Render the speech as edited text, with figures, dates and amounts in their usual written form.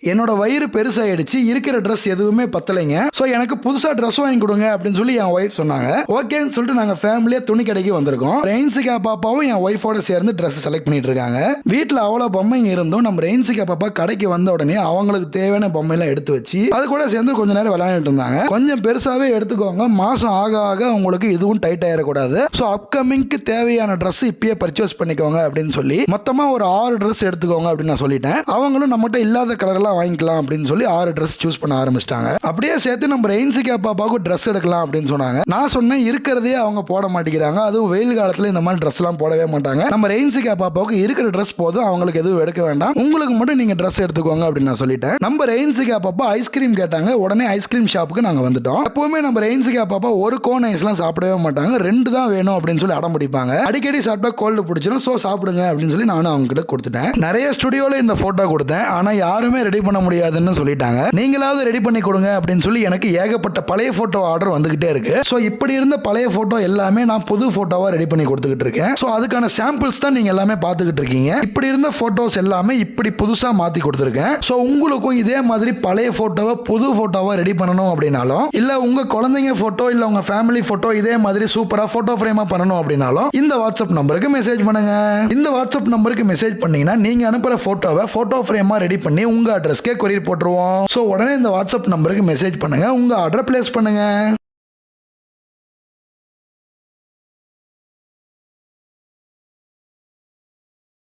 என்னோட வயிறு பெருசாயிடுச்சு, இருக்கிற ட்ரெஸ் எதுவுமே பத்தலைங்க. ஸோ எனக்கு புதுசா ட்ரெஸ் வாங்கி கொடுங்க அப்படின்னு சொல்லி என் ஒய்ஃப் சொன்னாங்க. ஓகேன்னு சொல்லிட்டு நாங்க ஃபேமிலியா துணி கடைக்கு வந்திருக்கோம். ரெயின்சிகா பாப்பாவும் என் ஒய்ஃபோட சேர்ந்து ட்ரெஸ் செலக்ட் பண்ணிட்டு இருக்காங்க. வீட்டில் அவ்வளோ பொம்மைங்க இருந்தும் நம்ம ரெயின்சிகா பாப்பா கடைக்கு வந்த உடனே அவங்களுக்கு தேவையான பொம்மையெல்லாம் எடுத்து வச்சு அது கூட சேர்ந்து கொஞ்ச நேரம் விளையாண்டுட்டு இருந்தாங்க. கொஞ்சம் பெருசாவே எடுத்துக்கோங்க, மாசம் ஆக ஆக உங்களுக்கு இதுவும் டைட் ஆயிடக்கூடாது. ஸோ அப்கமிங்க்கு தேவையான ட்ரெஸ் இப்பயே பர்ச்சேஸ் பண்ணிக்கோங்க அப்படின்னு சொல்லி மொத்தமா ஒரு 6 ட்ரெஸ் எடுத்துக்கோங்க அப்படின்னு நான் சொல்லிட்டேன். அவங்களும் நம்மகிட்ட இல்லாத கலர்லாம் வாங்கிக்கலாம் அப்படின்னு சொல்லி 6 ட்ரெஸ் சூஸ் பண்ண ஆரம்பிச்சிட்டாங்க. அப்படியே சேர்த்து நம்ம ரெயின்சிகா பாப்பாவுக்கு ட்ரெஸ் எடுக்கலாம் அப்படின்னு சொன்னாங்க. நான் சொன்னேன் இருக்கிறதே அவங்க போட மாட்டேங்கிறாங்க, அதுவும் வெயில் காலத்துல இந்த மாதிரி ட்ரெஸ் எல்லாம் போடவே மாட்டாங்க. நம்ம ரெயின்சிகா பாப்பாவுக்கு இருக்கிற ட்ரெஸ் போதும், அவங்களுக்கு எதுவும் எடுக்க வேண்டாம், உங்களுக்கு மட்டும் நீங்க ட்ரெஸ் எடுத்துக்கோங்க அப்படின்னு நான் சொல்லிட்டேன். நம்ம ரெயின்சிகா பாப்பா ஐஸ்கிரீம் கேட்டாங்க. உடனே ஐஸ்கிரீம் ஷாப்புக்கு நாங்க வந்துட்டோம். எப்பவுமே நம்ம ரெயின்சிகா பாப்பா ஒரு கோன் ஐஸ்லாம் சாப்பிடவே மாட்டாங்க, 2 தான் வேணும் அப்படின்னு சொல்லி அடம் பிடிப்பாங்க. அடிக்கடி சாப்பிட்டா கோல்டு பிடிச்சிடும், சோ சாப்பிடுங்க அப்படின்னு சொல்லி நானும் அவங்க கிட்ட கொடுத்துட்டேன். நிறைய ஸ்டுடியோல இந்த போட்டோ கொடுத்தேன், ஆனா யாருமே ரெடி பண்ண முடியாதுன்னு சொல்லிட்டாங்க. நீங்களாவது ரெடி பண்ணி கொடுங்க அப்படின்னு சொல்லி எனக்கு ஏகப்பட்ட பழைய போட்டோ ஆர்டர் வந்துகிட்டே இருக்கு. சோ இப்படி இருந்த பழைய போட்டோ எல்லாமே நான் புது போட்டோவா ரெடி பண்ணி கொடுத்துக்கிட்டு இருக்கேன். சோ அதுக்கான சாம்பிள்ஸ் தான் நீங்க எல்லாமே பார்த்துக்கிட்டு இருக்கீங்க. இப்படி இருந்த போட்டோஸ் எல்லாமே இப்படி புதுசா மாத்தி கொடுத்துருக்கேன். சோ உங்களுக்கும் இதே மாதிரி பழைய போட்டோவை புது போட்டோவா ரெடி பண்ணணும் அப்படின்னாலும், இல்ல உங்க குழந்தைங்க போட்டோ இல்ல உங்க ஃபேமிலி போட்டோ இதே மாதிரி சூப்பரா போட்டோ ஃப்ரேமா பண்ணணும் அப்படின்னாலும் இந்த வாட்ஸ்அப் நம்பருக்கு மெசேஜ் பண்ணுங்க. இந்த வாட்ஸ்அப் நம்பருக்கு மெசேஜ் பண்ணீங்கன்னா நீங்க அனுப்புற போட்டோவை போட்டோ ஃப்ரேமா ரெடி பண்ணி உங்க அட்ரஸ்க்கே கொரியர் போட்டுருவோம். சோ உடனே இந்த வாட்ஸ்அப் நம்பருக்கு மெசேஜ் பண்ணுங்க, உங்க ஆர்டர் பிளேஸ் பண்ணுங்க.